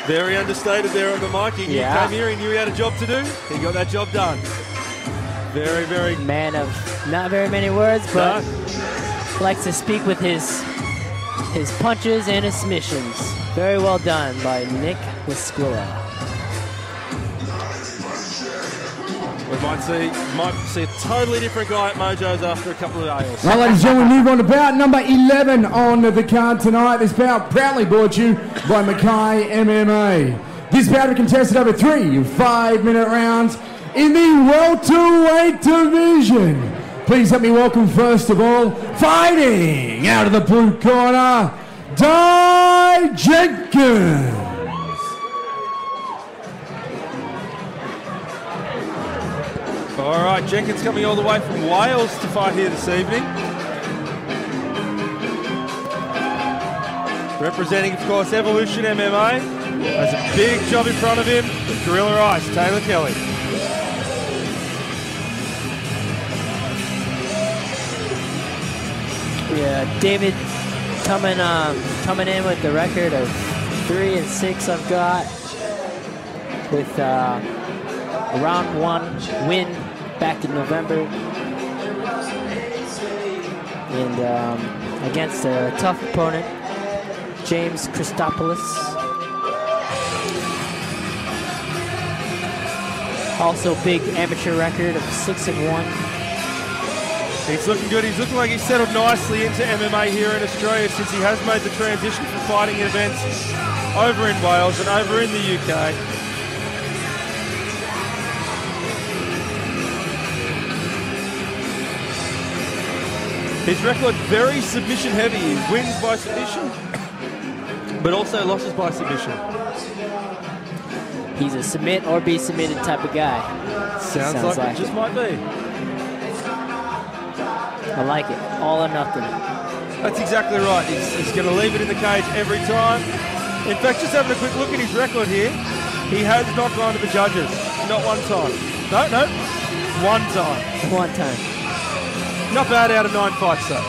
Very understated there on the mic. He came here, he knew he had a job to do. He got that job done. Very, very... Man of not very many words, but likes to speak with his punches and his submissions. Very well done by Nick Lasquilla. We might see a totally different guy at Mojo's after a couple of ales. Right, ladies and gentlemen, we move on to bout number 11 on the card tonight. This bout proudly brought you by Mackay MMA. This bout is contested over 3 5-minute rounds in the welterweight division. Please help me welcome, first of all, fighting out of the blue corner, Dai Jenkins. All right, Jenkins coming all the way from Wales to fight here this evening. Representing, of course, Evolution MMA. Has a big job in front of him. Gorilla Ice, Taela Kelly. Yeah, David coming in with the record of 3-6 I've got, with a round 1 win back in November, and against a tough opponent, James Christopoulos. Also big amateur record of 6-1. He's looking good. He's looking like he's settled nicely into MMA here in Australia since he has made the transition from fighting events over in Wales and over in the UK. His record very submission heavy. He wins by submission, but also losses by submission. He's a submit or be submitted type of guy. Sounds like it just might be. I like it. All or nothing. That's exactly right. He's going to leave it in the cage every time. In fact, just having a quick look at his record here, he has not gone to the judges. Not one time. No. One time. One time. Not bad out of 9 fights, though.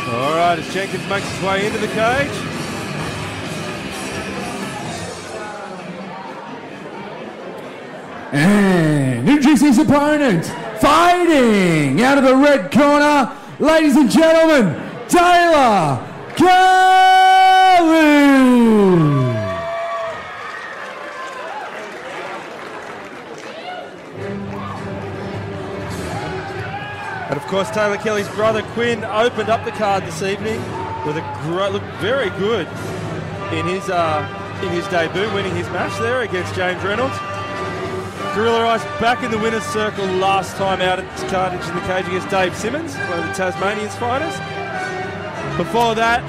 All right, as Jenkins makes his way into the cage. And introducing his opponent, fighting out of the red corner, ladies and gentlemen, Taela Kelly. And of course, Taela Kelly's brother Quinn opened up the card this evening with a looked very good in his debut, winning his match there against James Reynolds. Gorilla Ice back in the winner's circle last time out at this carnage in the cage against Dave Simmons, one of the Tasmanian's fighters. Before that,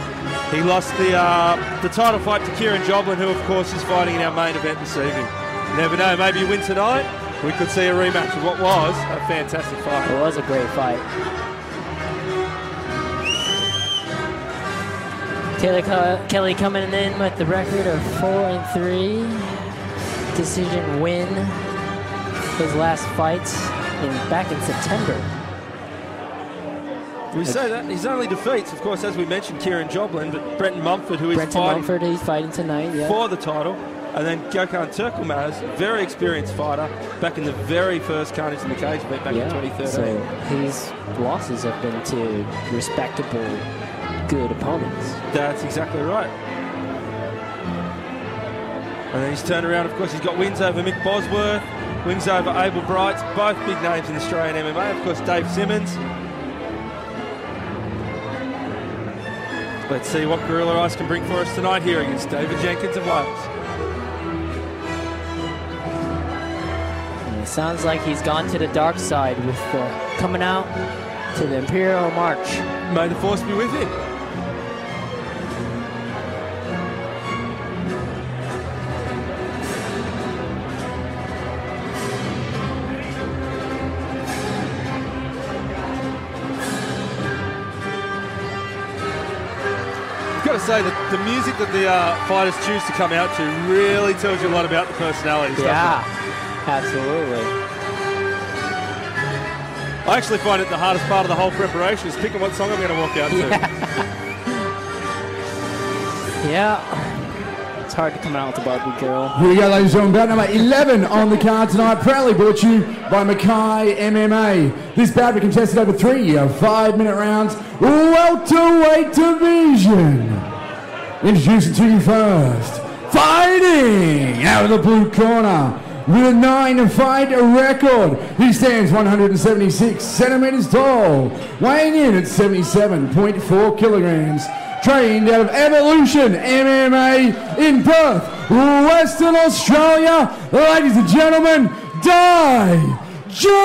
he lost the title fight to Kieran Joblin, who of course is fighting in our main event this evening. You never know, maybe you win tonight. We could see a rematch of what was a fantastic fight. It was a great fight. Taela Kelly coming in with the record of 4-3. Decision win. His last fight back in September. We say that his only defeats, of course, as we mentioned, Kieran Joblin, but Brenton Mumford, who is he's fighting tonight, yeah, for the title. And then Gökhan Turkulmaz, very experienced fighter, back in the very first Carnage in the Cage event back in 2013. So his losses have been to respectable, good opponents. That's exactly right. And then he's turned around, of course, he's got wins over Mick Bosworth, wins over Abel Brights, both big names in Australian MMA. Of course, Dave Simmons. Let's see what Gorilla Ice can bring for us tonight here against David Jenkins of Wales. It sounds like he's gone to the dark side with coming out to the Imperial March. May the force be with him. Got to say that the music that the fighters choose to come out to really tells you a lot about the personalities. Yeah, absolutely. I actually find it the hardest part of the whole preparation is picking what song I'm going to walk out to. Yeah. It's hard to come out with a Barbie girl. Here we go, ladies and gentlemen. Bout number 11 on the card tonight, proudly brought to you by Mackay MMA. This bout will be contested over 3 5-minute rounds, welterweight division. Introducing to you first, fighting out of the blue corner with a 9-fight record. He stands 176 centimeters tall, weighing in at 77.4 kilograms. Trained out of Evolution MMA in Perth, Western Australia. Ladies and gentlemen, Dai Jenkins.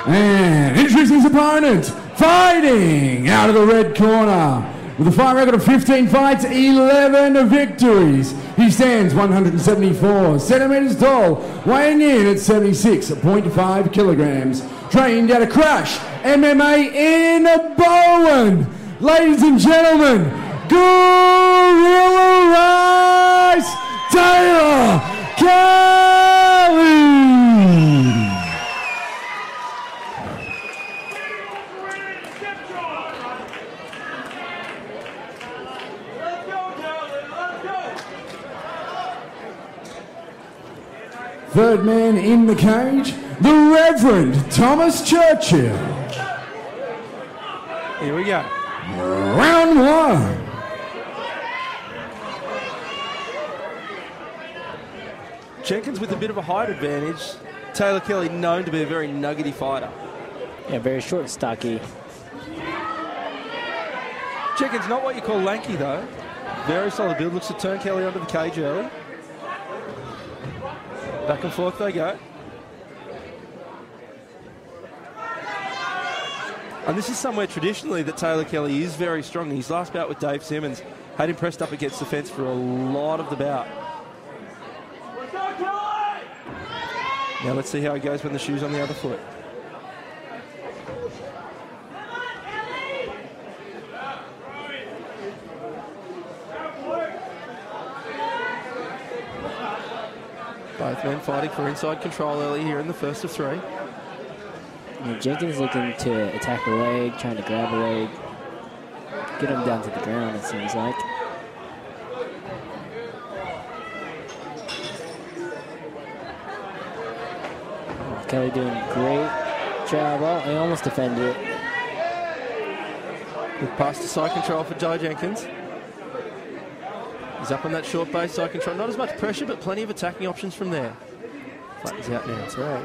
And introducing his opponent, fighting out of the red corner with a fight record of 15 fights, 11 victories. He stands 174 centimeters tall, weighing in at 76.5 kilograms. Trained out of Crash MMA in Bowen. Ladies and gentlemen, Gorilla Rice Taela Kelly. Third man in the cage, the Reverend Thomas Churchill. Here we go. Round one. Jenkins with a bit of a height advantage. Taela Kelly known to be a very nuggety fighter. Yeah, very short and stocky. Jenkins not what you call lanky though. Very solid build. Looks to turn Kelly onto the cage early. Back and forth they go. And this is somewhere traditionally that Taela Kelly is very strong. His last bout with Dave Simmons had him pressed up against the fence for a lot of the bout. Now let's see how he goes when the shoe's on the other foot. Both men fighting for inside control early here in the first of three. Yeah, Jenkins looking to attack a leg, trying to grab a leg, get him down to the ground, it seems like. Oh, Kelly doing a great job. Oh, he almost defended it. We've passed to side control for Dai Jenkins. He's up on that short base, side control. Not as much pressure, but plenty of attacking options from there. Flattens out now, that's right.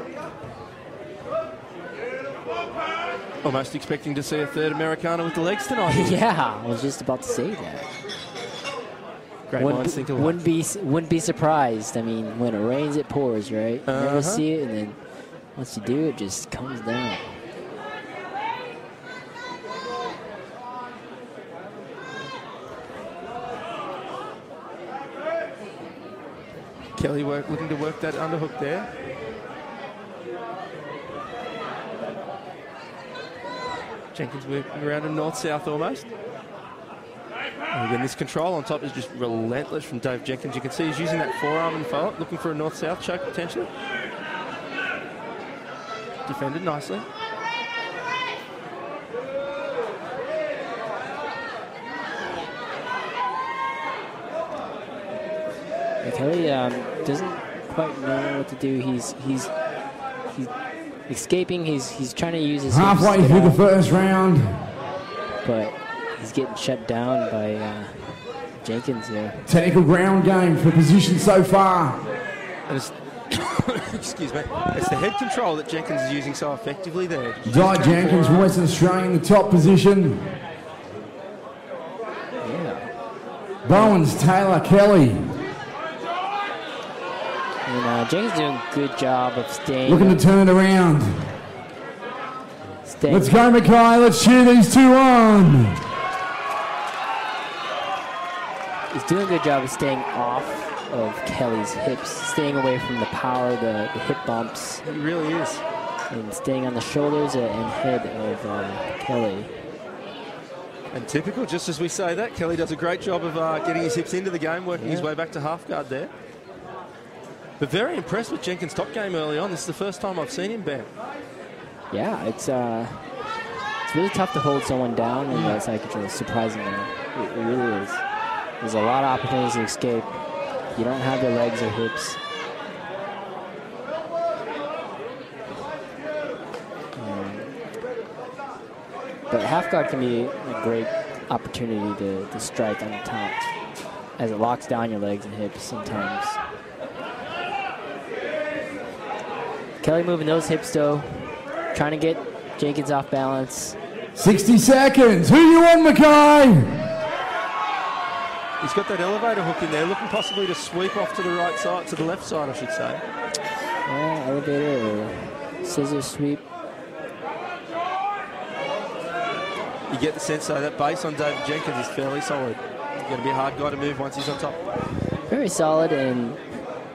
Almost expecting to see a third Americana with the legs tonight. Yeah, I was just about to say that. Great minds think alike. Wouldn't be surprised. I mean, when it rains, it pours, right? You never see it, and then once you do, it just comes down. Kelly looking to work that underhook there. Jenkins working around him north-south almost. And again, this control on top is just relentless from Dave Jenkins. You can see he's using that forearm and follow-up, looking for a north-south choke potentially. Defended nicely. Kelly doesn't quite know what to do. He's escaping. He's trying to use his halfway through the first round, but he's getting shut down by Jenkins there. Technical ground game for position so far. And it's excuse me. It's the head control that Jenkins is using so effectively there. Dai Jenkins from Western Australia in the top position. Yeah. Bowen's Taela Kelly. Jenkins doing a good job of staying. Looking to turn it around. Staying. Let's go, Mackay. Let's cheer these two on. He's doing a good job of staying off of Kelly's hips, staying away from the power, the hip bumps. He really is. And staying on the shoulders and head of Kelly. And typical, just as we say that, Kelly does a great job of getting his hips into the game, working his way back to half guard there. But very impressed with Jenkins' top game early on. This is the first time I've seen him, Ben. Yeah, it's really tough to hold someone down in that side control, surprisingly. It really is. There's a lot of opportunities to escape. You don't have the legs or hips. But half guard can be a great opportunity to strike on the top, as it locks down your legs and hips sometimes. Kelly moving those hips though, trying to get Jenkins off balance. 60 seconds. Who you on, Mackay? He's got that elevator hook in there, looking possibly to sweep off to the right side, to the left side, I should say. Yeah, elevator or scissor sweep. You get the sense, though, that base on David Jenkins is fairly solid. He's going to be a hard guy to move once he's on top. Very solid, and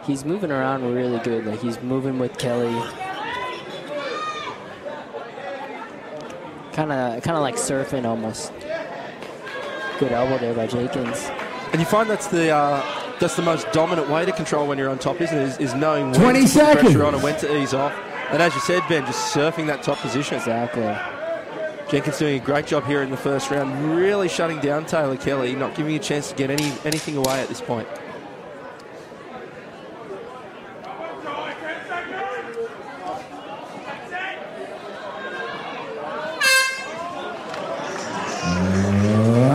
he's moving around really good. Like, he's moving with Kelly. Kind of like surfing almost. Good elbow there by Jenkins. And you find that's the most dominant way to control when you're on top, isn't it? Is knowing when 20 to seconds. put pressure on and when to ease off. And as you said, Ben, just surfing that top position. Exactly. Jenkins doing a great job here in the first round, really shutting down Taela Kelly, not giving you a chance to get anything away at this point.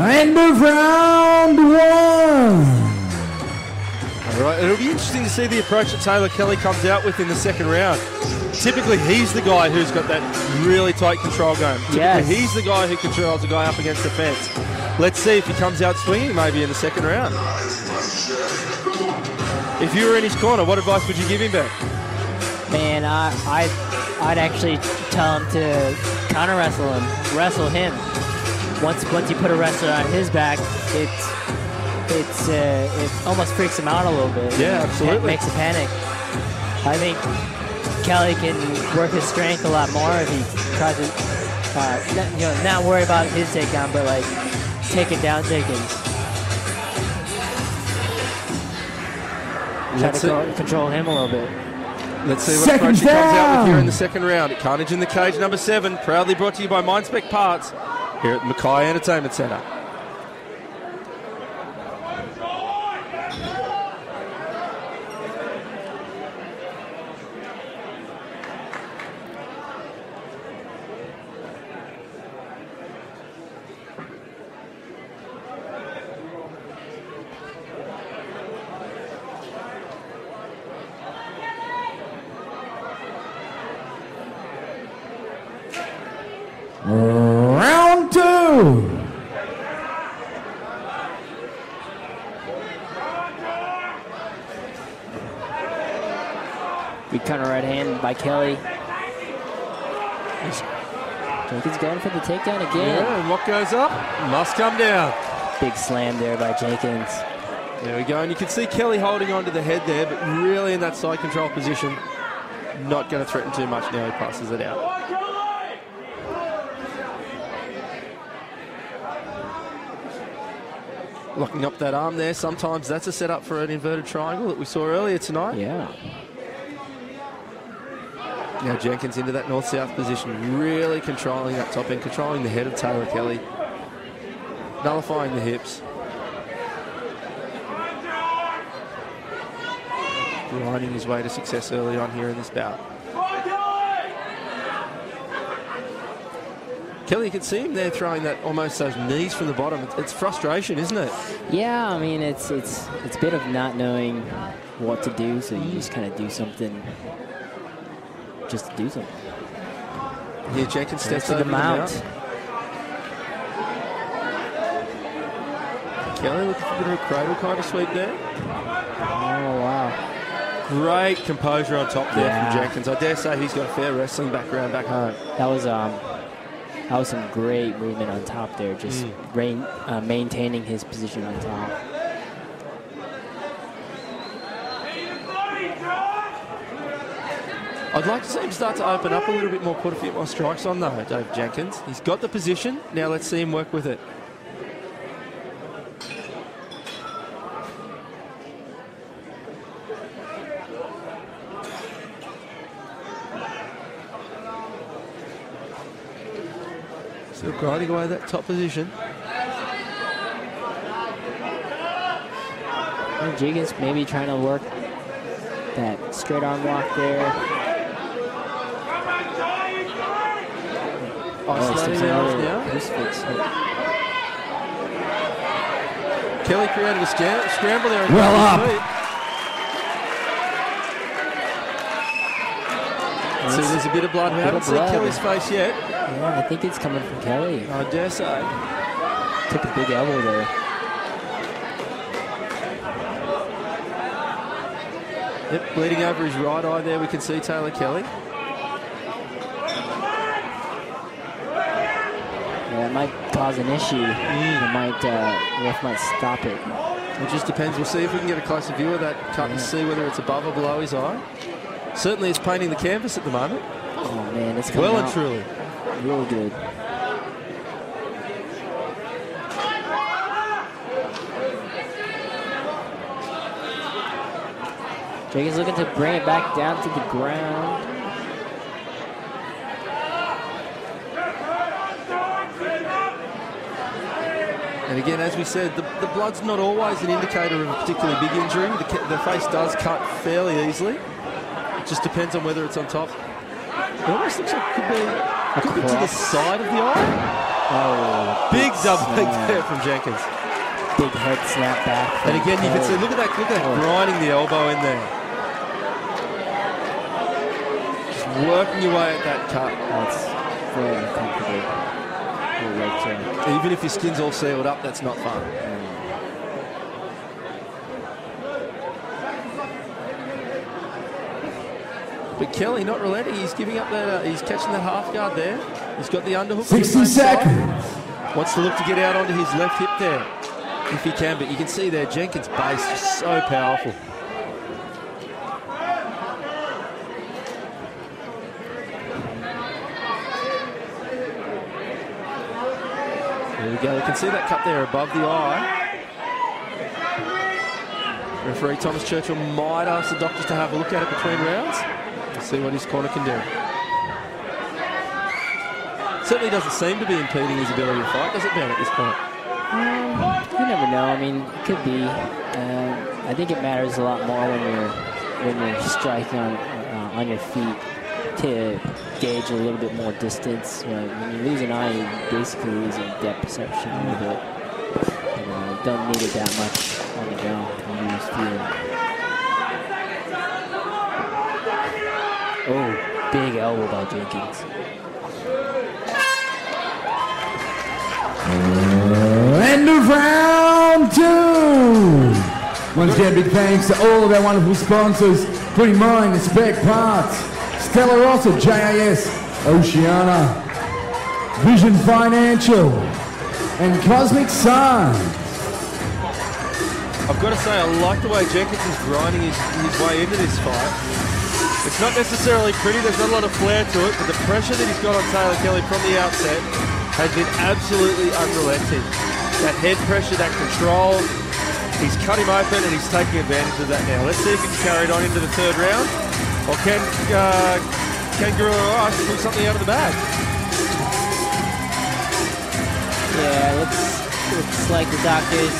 End of round one. All right, it'll be interesting to see the approach that Taela Kelly comes out with in the second round. Typically, he's the guy who's got that really tight control going. Typically, he's the guy who controls the guy up against the fence. Let's see if he comes out swinging maybe in the second round. If you were in his corner, what advice would you give him, Ben? Man, I'd actually tell him to counter wrestle him. Once you put a wrestler on his back, it almost freaks him out a little bit. Yeah, absolutely. It makes a panic. I think Kelly can work his strength a lot more if he tries to, not worry about his takedown, but like taking down Jenkins. Try to control him a little bit. Let's see what approach he comes out with here in the second round. Carnage in the Cage, number 7, proudly brought to you by Mindspec Parts here at Mackay Entertainment Centre. Round 2. Good counter right hand by Kelly. Jenkins going for the takedown again. Yeah, and what goes up must come down. Big slam there by Jenkins. There we go, and you can see Kelly holding on to the head there, but really in that side control position, not going to threaten too much now. He passes it out. Locking up that arm there. Sometimes that's a setup for an inverted triangle that we saw earlier tonight. Yeah. Now Jenkins into that north-south position, really controlling that top end, controlling the head of Taela Kelly, nullifying the hips. Grinding his way to success early on here in this bout. Kelly, you can see him there throwing that almost those knees from the bottom. It's frustration, isn't it? Yeah, I mean, it's a bit of not knowing what to do, so you just kind of do something just to do something. Yeah, Jenkins steps to over the mount. Kelly looking for a bit of a cradle kind of sweep there. Oh, wow. Great composure on top there from Jenkins. I dare say he's got a fair wrestling background back home. That was some great movement on top there, just maintaining his position on top. I'd like to see him start to open up a little bit more, put a few more strikes on though, Dave Jenkins. He's got the position, now let's see him work with it. Still grinding away that top position. And Jenkins maybe trying to work that straight arm walk there. Isolating now. Kelly created a scramble there. Well up. See, there's a bit of blood. We haven't seen Kelly's face yet. Yeah, I think it's coming from Kelly. I dare say. Took a big elbow there. Yep, bleeding over his right eye there. We can see Taela Kelly. Yeah, it might cause an issue. The ref might stop it. It just depends. We'll see if we can get a closer view of that cut and see whether it's above or below his eye. Certainly it's painting the canvas at the moment. Oh man, it's coming well out and truly. real good. Jenkins looking to bring it back down to the ground. And again, as we said, the blood's not always an indicator of a particularly big injury. The face does cut fairly easily. It just depends on whether it's on top. It almost looks like it could be to the side of the eye. Oh, big double leg there from Jenkins. Big head snap back. And again, you can see, look at that grinding the elbow in there. Just working your way at that cut. That's very uncomfortable. Even if your skin's all sealed up, that's not fun. But Kelly not relenting. He's giving up that. He's catching that half guard there. He's got the underhook. 60 seconds. Wants to look to get out onto his left hip there, if he can. But you can see there, Jenkins' base is so powerful. There we go. You can see that cut there above the eye. Referee Thomas Churchill might ask the doctors to have a look at it between rounds. See what his corner can do. Certainly doesn't seem to be impeding his ability to fight, does it, Ben, at this point? You never know. I mean, it could be. I think it matters a lot more when you're striking on your feet to gauge a little bit more distance. You know, when you lose an eye, you're basically losing depth perception a little bit. You don't need it that much on the ground to use feeling. Oh, big elbow by Jenkins. End of round two. Once again, big thanks to all of our wonderful sponsors, including Mine, Spec Parts, Stella Rossa, JAS, Oceana, Vision Financial, and Cosmic Sun. I've got to say, I like the way Jenkins is grinding his way into this fight. It's not necessarily pretty, there's not a lot of flair to it, but the pressure that he's got on Taela Kelly from the outset has been absolutely unrelenting. That head pressure, that control, he's cut him open and he's taking advantage of that now. Let's see if he can carry it on into the third round, or can Gorilla Rush pull something out of the bag? Yeah, looks like the doctor's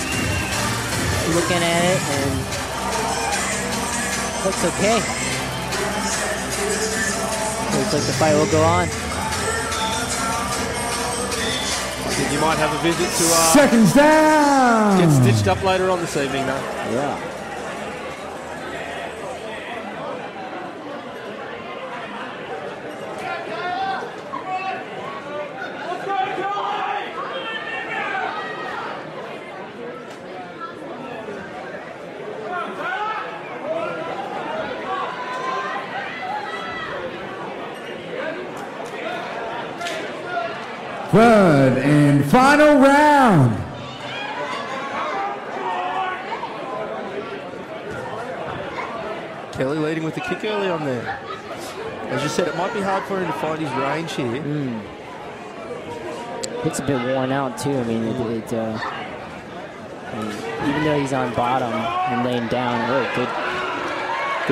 looking at it and looks okay. Looks like the fight will go on. You might have a visit to seconds down. Get stitched up later on this evening, though. Yeah. Third and final round. Kelly leading with the kick early on there. As you said, it might be hard for him to find his range here. It's a bit worn out too. I mean, and even though he's on bottom and laying down, really good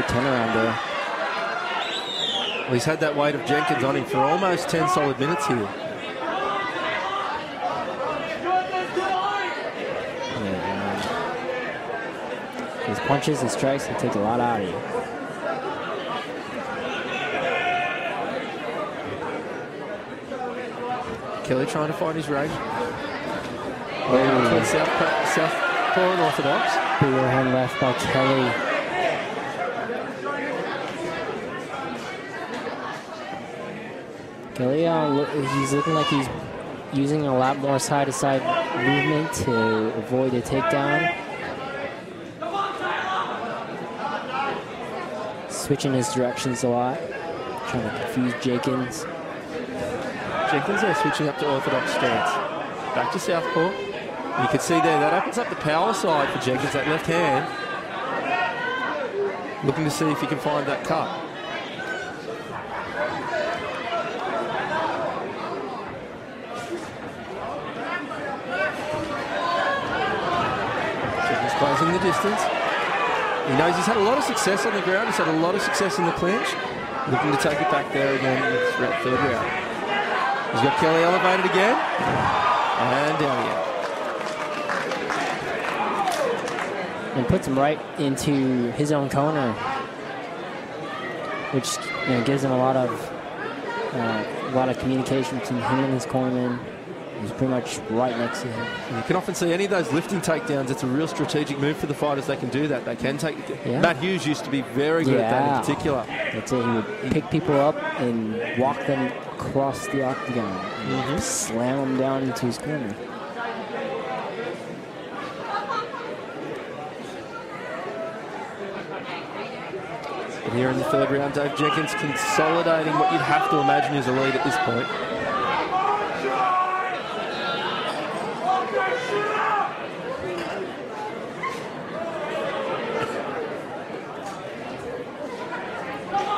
turnaround there. Well, he's had that weight of Jenkins on him for almost 10 solid minutes here. His punches and strikes can take a lot out of you. Kelly trying to find his range. Oh. Southpaw and orthodox. Big overhand left by Kelly. Kelly, he's looking like he's using a lot more side-to-side movement to avoid a takedown. Switching his directions a lot, trying to confuse Jenkins. Jenkins there switching up to orthodox stance. Back to southpaw. You can see there, that opens up the power side for Jenkins, that left hand. Looking to see if he can find that cut. Jenkins closing the distance. He knows he's had a lot of success on the ground. He's had a lot of success in the clinch. Looking to take it back there again in the third round. He's got Kelly elevated again. And down again. And puts him right into his own corner, which gives him a lot of communication between him and his cornerman. He's pretty much right next to him. You can often see any of those lifting takedowns. It's a real strategic move for the fighters. They can do that. They can take. Yeah. Matt Hughes used to be very good at that in particular. That's it. He would pick people up and walk them across the octagon, and slam them down into his corner. But here in the third round, Dave Jenkins consolidating what you'd have to imagine is a lead at this point.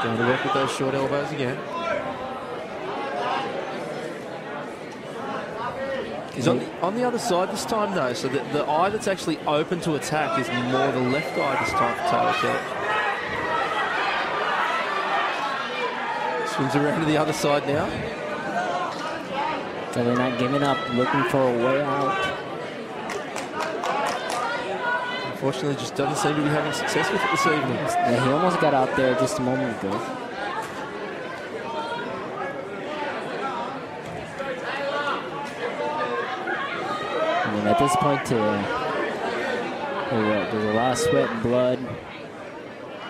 Going to work with those short elbows again. He's on the other side this time though, so that the eye that's actually open to attack is more the left eye this time for Taela Kelly. Swings around to the other side now. So they're not giving up, looking for a way out. Unfortunately, just doesn't seem to be having success with it this evening. Yeah, he almost got out there just a moment ago. I mean, at this point, there's a lot of sweat and blood.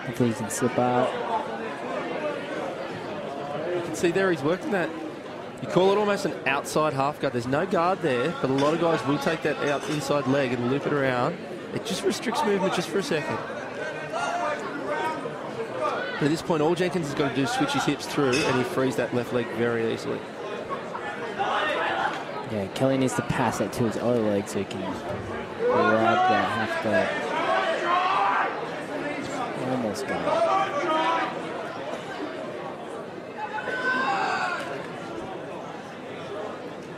Hopefully he can slip out. You can see there he's working that. You call it almost an outside half guard. There's no guard there, but a lot of guys will take that out inside leg and loop it around. It just restricts movement just for a second. But at this point, all Jenkins has got to do is switch his hips through and he frees that left leg very easily. Yeah, Kelly needs to pass that to his other leg so he can grab that half guard. Almost got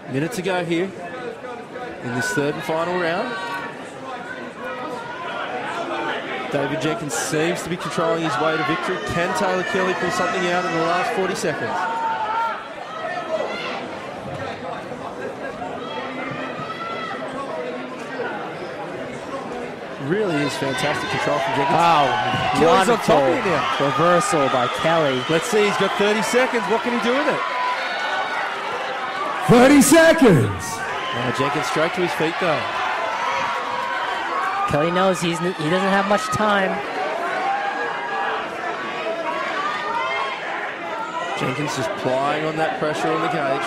it. Minute to go here in this third and final round. David Jenkins seems to be controlling his way to victory. Can Taela Kelly pull something out in the last 40 seconds? Really is fantastic control from Jenkins. Wow, Kelly's on top here now. Reversal by Kelly. Let's see, he's got 30 seconds. What can he do with it? 30 seconds. Jenkins straight to his feet though. Kelly knows he doesn't have much time. Jenkins just plying on that pressure on the cage.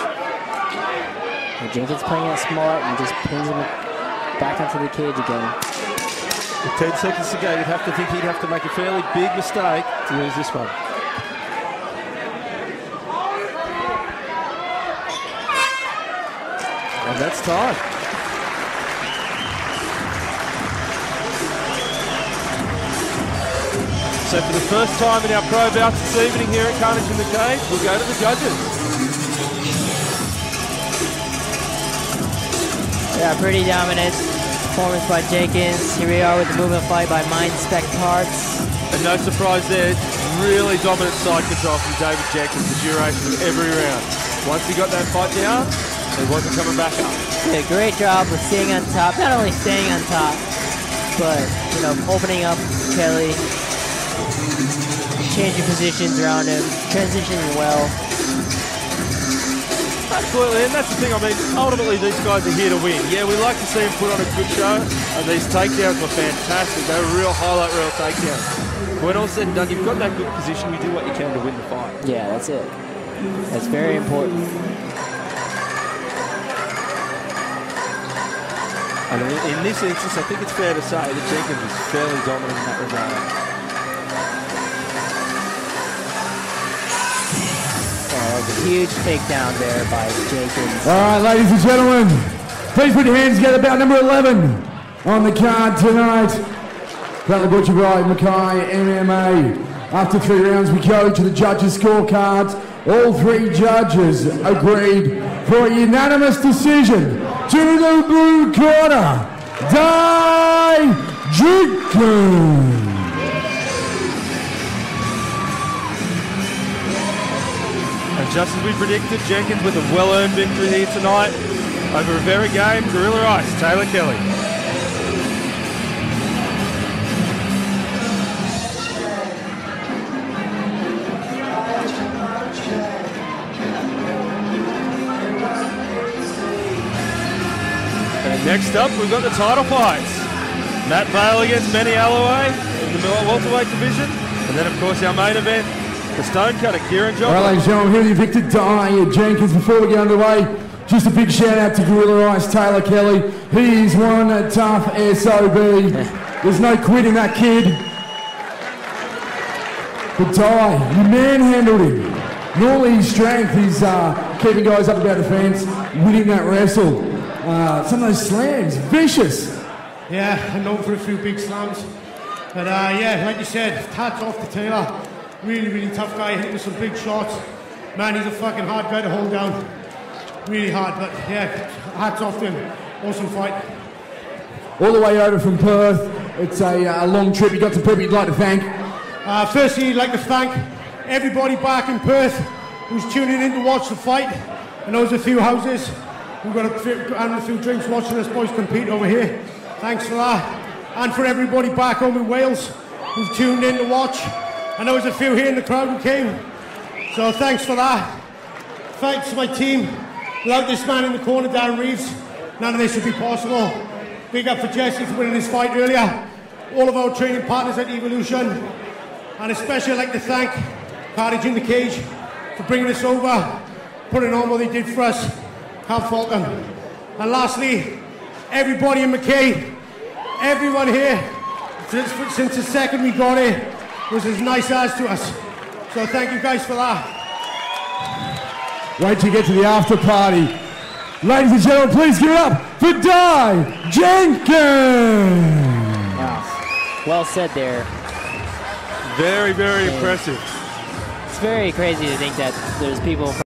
And Jenkins playing it smart and just pins him back onto the cage again. With 10 seconds to go, you'd have to think he'd have to make a fairly big mistake to lose this one. And that's time. So for the first time in our pro bouts this evening here at Carnage in the Cage, we'll go to the judges. Yeah, pretty dominant performance by Jenkins. Here we are with the movement fight by Mind Spec Parts. And no surprise there, really dominant side control from David Jenkins the duration of every round. Once he got that fight down, he wasn't coming back up. Yeah, great job of staying on top. Not only staying on top, but opening up Kelly, changing positions around him, transitioning well. Absolutely, and that's the thing. I mean, ultimately these guys are here to win. Yeah, we like to see them put on a good show, and these takedowns were fantastic. They were real highlight reel takedowns. When all's said and done, you've got that good position, you do what you can to win the fight. Yeah, that's it. That's very important. And in this instance, I think it's fair to say that Jenkins was fairly dominant in that regard. A huge takedown there by Jenkins. All right, ladies and gentlemen, please put your hands together. Bout number 11 on the card tonight. Proudly brought to you by Mackay MMA. After 3 rounds, we go to the judges' scorecards. All 3 judges agreed for a unanimous decision to the blue corner, Dai Jenkins. And just as we predicted, Jenkins with a well-earned victory here tonight over a very game Gorilla Ice, Taela Kelly. And next up, we've got the title fights. Matt Vale against Manny Alloway in the welterweight division. And then, of course, our main event, the Stonecutter, Kieran Johnson. All right, ladies and gentlemen, here with Victor Dai Jenkins. Before we get underway, just a big shout out to Gorilla Ice, Taela Kelly. He's one tough SOB. There's no quitting that kid. But Dai, you manhandled him. Normally his strength is keeping guys up about the fence, winning that wrestle. Some of those slams, vicious. Yeah, I'm known for a few big slams. But yeah, like you said, hats off to Taela. Really, really tough guy, hitting with some big shots. Man, he's a fucking hard guy to hold down. Really hard, but yeah, hats off to him. Awesome fight. All the way over from Perth. It's a long trip. You got some people you'd like to thank? Firstly, I'd like to thank everybody back in Perth who's tuning in to watch the fight. I know there's a few houses. We've got a few drinks watching us boys compete over here. Thanks for that. And for everybody back home in Wales who've tuned in to watch. I know there's a few here in the crowd who came, so thanks for that. Thanks to my team. Without this man in the corner, Darren Reeves, none of this would be possible. Big up for Jesse for winning this fight earlier. All of our training partners at Evolution. And especially I'd like to thank Carnage in the Cage for bringing us over, putting on what they did for us. Can't fault them. And lastly, everybody in Mackay, everyone here, since the second we got here, was as nice as to us. So thank you guys for that. Wait till you get to the after party. Ladies and gentlemen, please give it up for Dai Jenkins. Wow. Well said there. Very, very impressive. It's very crazy to think that there's people